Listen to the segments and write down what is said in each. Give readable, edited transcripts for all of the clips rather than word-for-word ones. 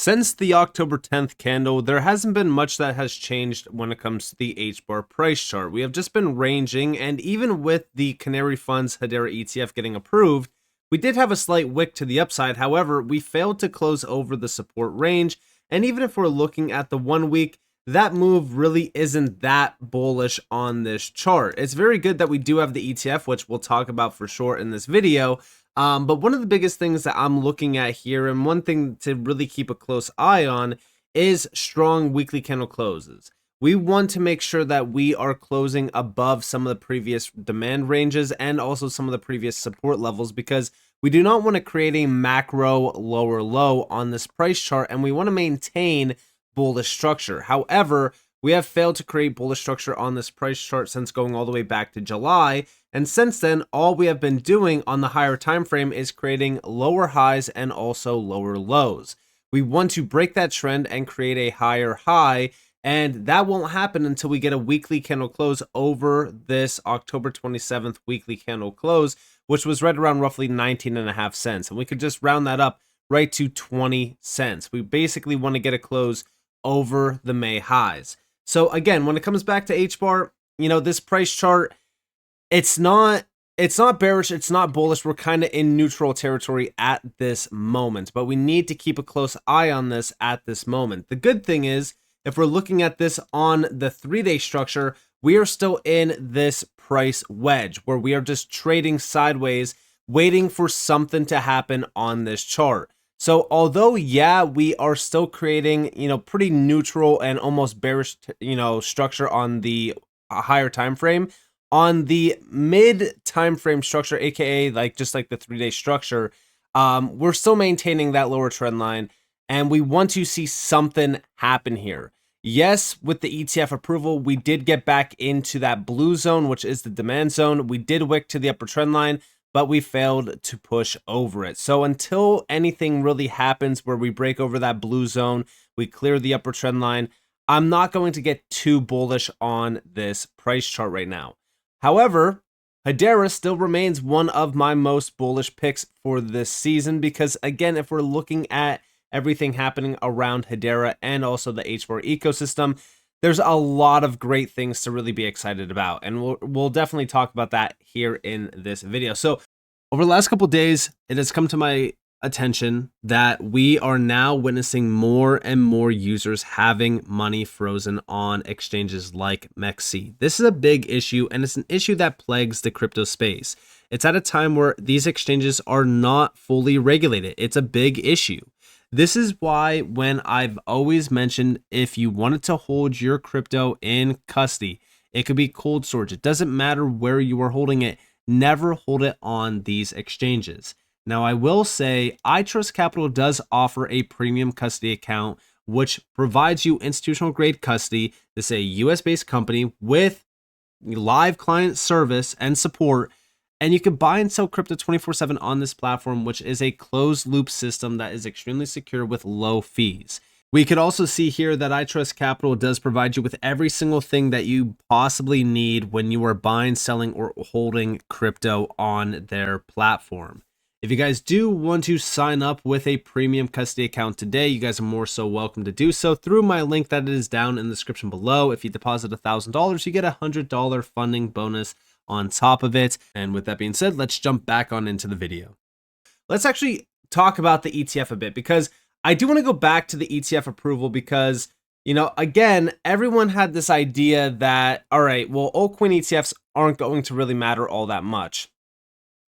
Since the October 10th candle, there hasn't been much that has changed when it comes to the HBAR price chart. We have just been ranging, and even with the Canary Fund's Hedera ETF getting approved, we did have a slight wick to the upside. However, we failed to close over the support range, and even if we're looking at the 1 week, that move really isn't that bullish on this chart. It's very good that we do have the ETF, which we'll talk about for sure in this video. But one of the biggest things that I'm looking at here, and one thing to really keep a close eye on, is strong weekly candle closes. We want to make sure that we are closing above some of the previous demand ranges and also some of the previous support levels, because we do not want to create a macro lower low on this price chart, and we want to maintain bullish structure. However, we have failed to create bullish structure on this price chart since going all the way back to July. And since then, all we have been doing on the higher time frame is creating lower highs and also lower lows. We want to break that trend and create a higher high, and that won't happen until we get a weekly candle close over this October 27th weekly candle close, which was right around roughly 19.5 cents. And we could just round that up right to 20 cents. We basically want to get a close over the May highs. So again, when it comes back to HBAR, this price chart, it's not bearish, it's not bullish. We're kind of in neutral territory at this moment, but we need to keep a close eye on this at this moment. The good thing is, if we're looking at this on the 3-day structure, we are still in this price wedge where we are just trading sideways, waiting for something to happen on this chart. So although, yeah, we are still creating, pretty neutral and almost bearish, structure on the higher time frame, on the mid time frame structure, aka just like the 3-day structure, we're still maintaining that lower trend line, and we want to see something happen here. Yes, with the ETF approval, we did get back into that blue zone, which is the demand zone. We did wick to the upper trend line, but we failed to push over it. So until anything really happens where we break over that blue zone, we clear the upper trend line, I'm not going to get too bullish on this price chart right now. However, Hedera still remains one of my most bullish picks for this season because, again, if we're looking at everything happening around Hedera and also the HBAR ecosystem, there's a lot of great things to really be excited about, and we'll definitely talk about that here in this video. So over the last couple of days, it has come to my attention that we are now witnessing more and more users having money frozen on exchanges like MEXC. This is a big issue, and it's an issue that plagues the crypto space. It's at a time where these exchanges are not fully regulated. It's a big issue. This is why when I've always mentioned, if you wanted to hold your crypto in custody, it could be cold storage. It doesn't matter where you are holding it. Never hold it on these exchanges. Now, I will say ITrustCapital does offer a premium custody account, which provides you institutional grade custody. This is a US-based company with live client service and support. And you can buy and sell crypto 24/7 on this platform, which is a closed loop system that is extremely secure with low fees. We could also see here that ITrustCapital does provide you with every single thing that you possibly need when you are buying, selling, or holding crypto on their platform. If you guys do want to sign up with a premium custody account today, you guys are more so welcome to do so through my link that is down in the description below. If you deposit $1,000, you get a $100 funding bonus on top of it. And with that being said, let's jump back on into the video. Let's actually talk about the ETF a bit, because I do want to go back to the ETF approval because, again, everyone had this idea that, all right, well, altcoin ETFs aren't going to really matter all that much.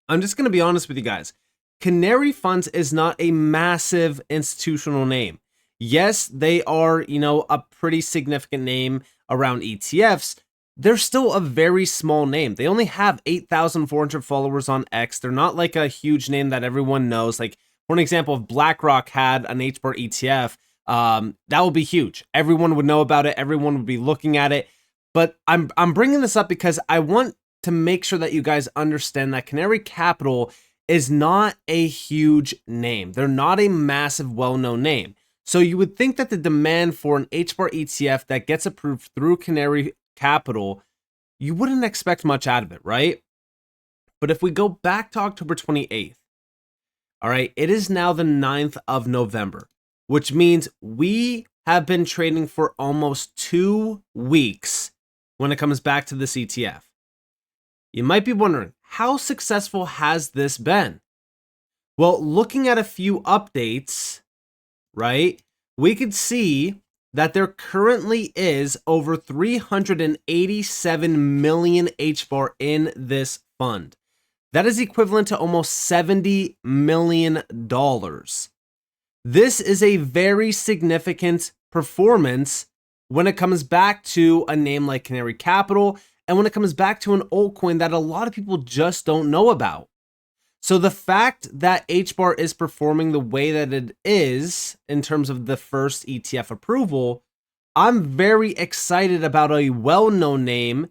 I'm just going to be honest with you guys. Canary Funds is not a massive institutional name. Yes, they are, a pretty significant name around ETFs. They're still a very small name. They only have 8,400 followers on X. They're not like a huge name that everyone knows. Like, for an example, if BlackRock had an HBAR ETF, that would be huge. Everyone would know about it. Everyone would be looking at it. But I'm bringing this up because I want to make sure that you guys understand that Canary Capital is not a huge name. They're not a massive, well-known name. So you would think that the demand for an HBAR ETF that gets approved through Canary Capital, you wouldn't expect much out of it, right? But if we go back to October 28th, all right, it is now the 9th of November. which means we have been trading for almost 2 weeks when it comes back to this ETF. You might be wondering, how successful has this been? Well, looking at a few updates, right, we could see that there currently is over 387 million HBAR in this fund. That is equivalent to almost $70 million. This is a very significant performance when it comes back to a name like Canary Capital and when it comes back to an altcoin that a lot of people just don't know about. So the fact that HBAR is performing the way that it is in terms of the first ETF approval, I'm very excited about a well-known name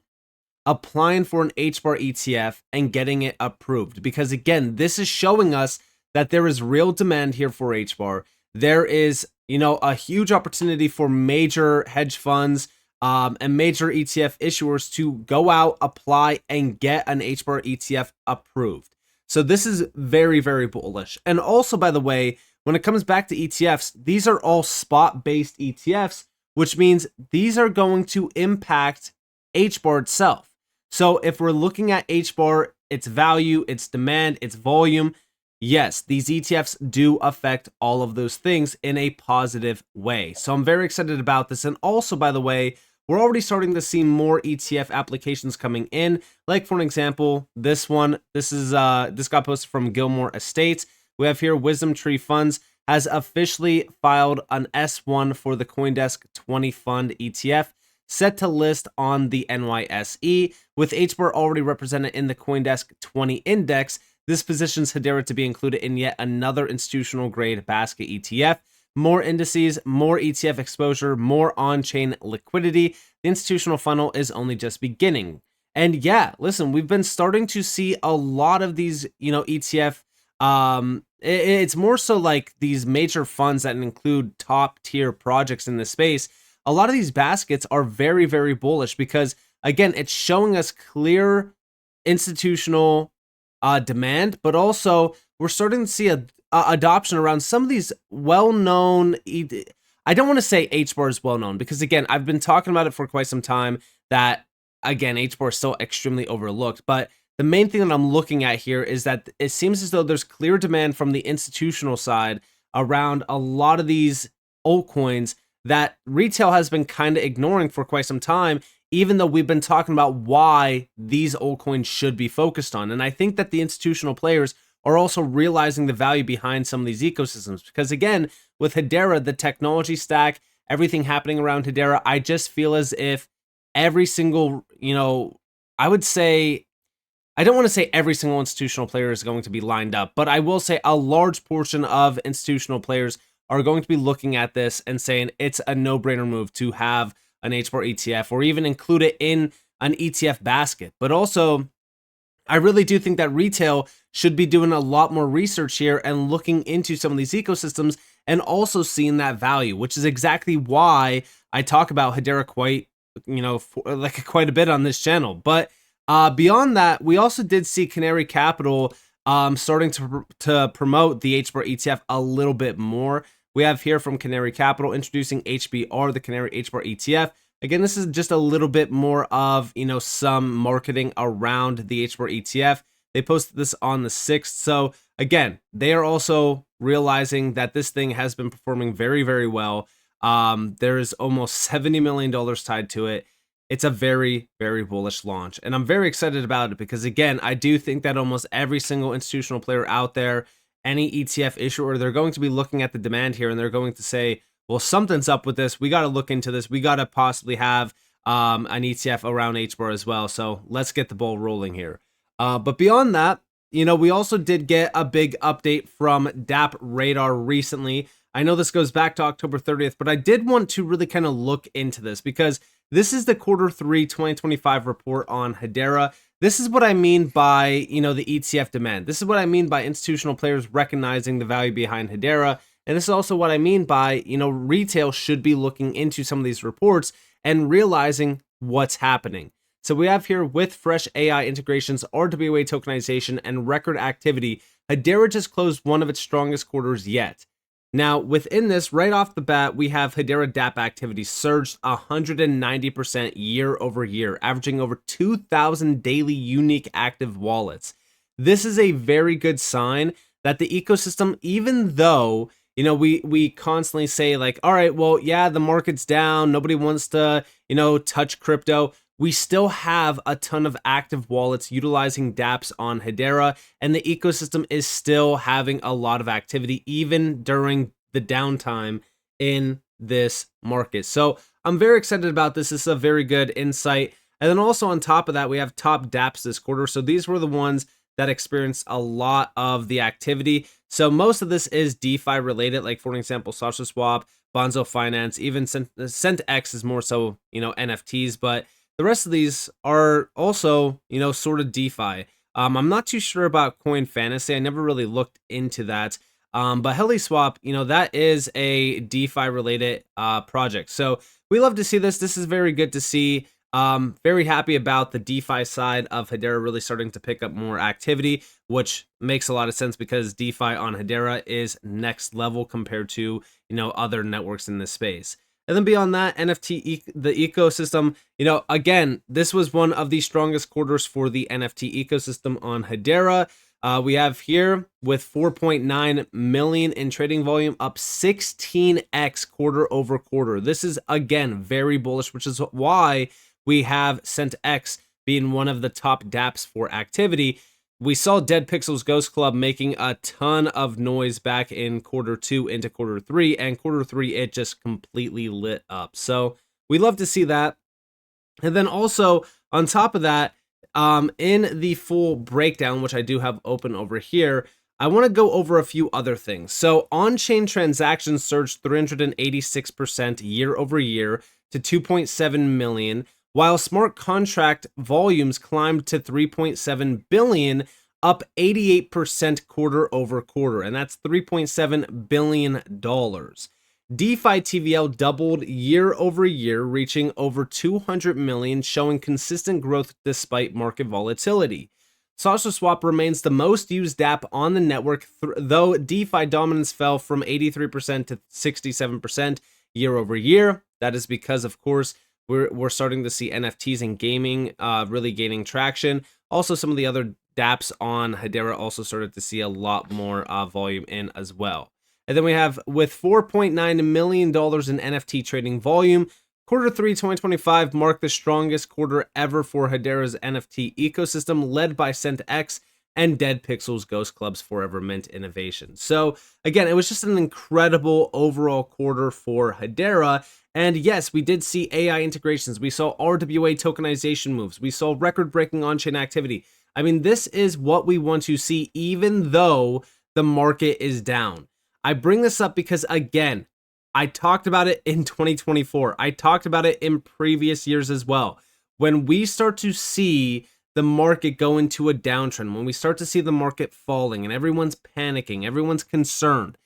applying for an HBAR ETF and getting it approved. Because again, this is showing us that there is real demand here for HBAR. There is, a huge opportunity for major hedge funds and major ETF issuers to go out, apply, and get an HBAR ETF approved. So this is very, very bullish. And also, by the way, when it comes back to ETFs, these are all spot-based ETFs, which means these are going to impact HBAR itself. So if we're looking at HBAR, its value, its demand, its volume, yes, these ETFs do affect all of those things in a positive way. So I'm very excited about this. And also, by the way, we're already starting to see more ETF applications coming in. Like for an example, this got posted from Gilmore Estates. We have here Wisdom Tree Funds has officially filed an S1 for the CoinDesk 20 Fund ETF, set to list on the NYSE. With HBAR already represented in the CoinDesk 20 index, this positions Hedera to be included in yet another institutional grade basket ETF. More indices, more ETF exposure, more on-chain liquidity. The institutional funnel is only just beginning. And yeah, listen, we've been starting to see a lot of these, ETF. It's more so like these major funds that include top tier projects in this space. A lot of these baskets are very, very bullish because, again, it's showing us clear institutional demand, but also we're starting to see a adoption around some of these well-known. I don't want to say HBAR is well-known because, again, I've been talking about it for quite some time that, again, HBAR is still extremely overlooked. But the main thing that I'm looking at here is that it seems as though there's clear demand from the institutional side around a lot of these altcoins that retail has been kind of ignoring for quite some time, even though we've been talking about why these altcoins should be focused on. And I think that the institutional players are also realizing the value behind some of these ecosystems. Because again, with Hedera, the technology stack, everything happening around Hedera, I just feel as if every single, I would say, I don't want to say every single institutional player is going to be lined up, but I will say a large portion of institutional players are going to be looking at this and saying it's a no-brainer move to have an HBAR ETF or even include it in an ETF basket. But also, I really do think that retail should be doing a lot more research here and looking into some of these ecosystems and also seeing that value, which is exactly why I talk about Hedera quite a bit on this channel. But beyond that, we also did see Canary Capital starting to promote the HBAR ETF a little bit more. We have here from Canary Capital introducing HBR, the Canary HBAR ETF. Again, this is just a little bit more of, some marketing around the HBAR ETF. They posted this on the 6th. So again, they are also realizing that this thing has been performing very, very well. There is almost $70 million tied to it. It's a very, very bullish launch. And I'm very excited about it because, again, I do think that almost every single institutional player out there, any ETF issuer, they're going to be looking at the demand here and they're going to say, well, something's up with this. We got to look into this. We got to possibly have an ETF around HBAR as well. So let's get the ball rolling here. But beyond that, we also did get a big update from DApp Radar recently. I know this goes back to October 30th, but I did want to really kind of look into this because this is the Q3 2025 report on Hedera. This is what I mean by, the ETF demand. This is what I mean by institutional players recognizing the value behind Hedera. And this is also what I mean by, retail should be looking into some of these reports and realizing what's happening. So we have here with fresh AI integrations, RWA tokenization, and record activity, Hedera just closed one of its strongest quarters yet. Now, within this, right off the bat, we have Hedera DApp activity surged 190% year over year, averaging over 2,000 daily unique active wallets. This is a very good sign that the ecosystem, even though we constantly say like, all right, well, yeah, the market's down, nobody wants to touch crypto. We still have a ton of active wallets utilizing dapps on Hedera, and the ecosystem is still having a lot of activity even during the downtime in this market. So I'm very excited about this. This is a very good insight. And then also on top of that, we have top dapps this quarter. So these were the ones that experienced a lot of the activity. So most of this is DeFi related, like for example, SushiSwap, Bonzo Finance, even CENTX is more so, NFTs, but the rest of these are also, sort of DeFi. I'm not too sure about Coin Fantasy. I never really looked into that. But HeliSwap, that is a DeFi related project. So we love to see this. This is very good to see. Very happy about the DeFi side of Hedera really starting to pick up more activity, which makes a lot of sense because DeFi on Hedera is next level compared to, other networks in this space. And then beyond that, NFT, the ecosystem, again, this was one of the strongest quarters for the NFT ecosystem on Hedera. We have here with 4.9 million in trading volume, up 16x quarter over quarter. This is, again, very bullish, which is why we have CENTX being one of the top dapps for activity. We saw Dead Pixels Ghost Club making a ton of noise back in quarter 2 into quarter 3, and quarter 3 it just completely lit up. So we love to see that. And then also on top of that, in the full breakdown, which I do have open over here, I want to go over a few other things. So on-chain transactions surged 386% year over year to 2.7 million, while smart contract volumes climbed to 3.7 billion, up 88% quarter over quarter, and that's $3.7 billion. DeFi TVL doubled year over year, reaching over 200 million, showing consistent growth despite market volatility. SushiSwap remains the most used dApp on the network, though DeFi dominance fell from 83% to 67% year over year. That is because, of course, we're starting to see NFTs and gaming really gaining traction. Also, some of the other dApps on Hedera also started to see a lot more volume in as well. And then we have with $4.9 million in NFT trading volume, quarter 3 2025 marked the strongest quarter ever for Hedera's NFT ecosystem, led by CENTX and Dead Pixels Ghost Club's Forever Mint innovation. So again, it was just an incredible overall quarter for Hedera. And yes, we did see AI integrations. We saw RWA tokenization moves. We saw record-breaking on-chain activity. I mean, this is what we want to see even though the market is down. I bring this up because, again, I talked about it in 2024. I talked about it in previous years as well. When we start to see the market go into a downtrend, when we start to see the market falling and everyone's panicking, everyone's concerned,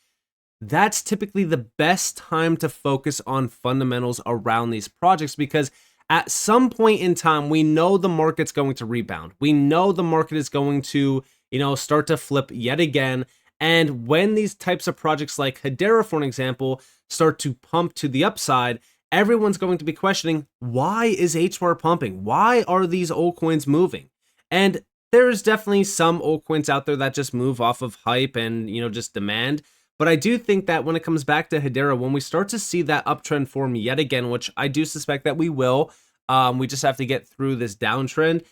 that's typically the best time to focus on fundamentals around these projects, because at some point in time, we know the market's going to rebound. We know the market is going to, start to flip yet again. And when these types of projects like Hedera, for an example, start to pump to the upside, everyone's going to be questioning, why is HBAR pumping? Why are these altcoins moving? And there's definitely some altcoins out there that just move off of hype and, just demand. But I do think that when it comes back to Hedera, when we start to see that uptrend form yet again, which I do suspect that we will, we just have to get through this downtrend.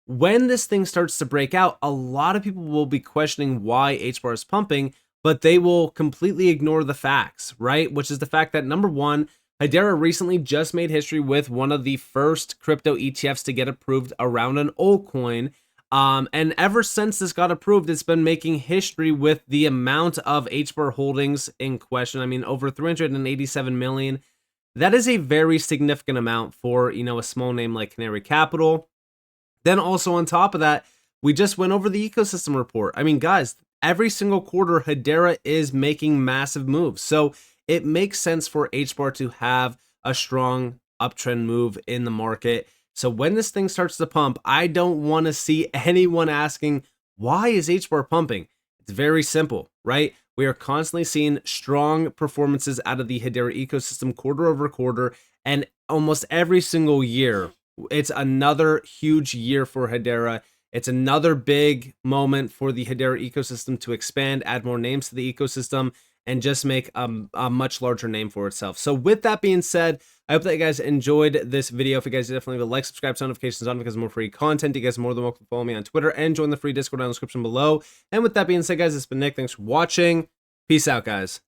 When this thing starts to break out, a lot of people will be questioning why HBAR is pumping, but they will completely ignore the facts, right? Which is the fact that, number one, Hedera recently just made history with one of the first crypto ETFs to get approved around an altcoin. And ever since this got approved, it's been making history with the amount of HBAR holdings in question. I mean, over 387 million. That is a very significant amount for, a small name like Canary Capital. Then also on top of that, we just went over the ecosystem report. I mean, guys, every single quarter, Hedera is making massive moves. So it makes sense for HBAR to have a strong uptrend move in the market. So when this thing starts to pump, I don't want to see anyone asking, why is HBAR pumping? It's very simple, right? We are constantly seeing strong performances out of the Hedera ecosystem quarter over quarter, and almost every single year, it's another huge year for Hedera. It's another big moment for the Hedera ecosystem to expand, add more names to the ecosystem, and just make a much larger name for itself. So with that being said, I hope that you guys enjoyed this video. If you guys did, definitely leave a like, subscribe, turn notifications on because more free content. You guys are more than welcome to follow me on Twitter and join the free Discord down in the description below. And with that being said, guys, it's been Nick. Thanks for watching. Peace out, guys.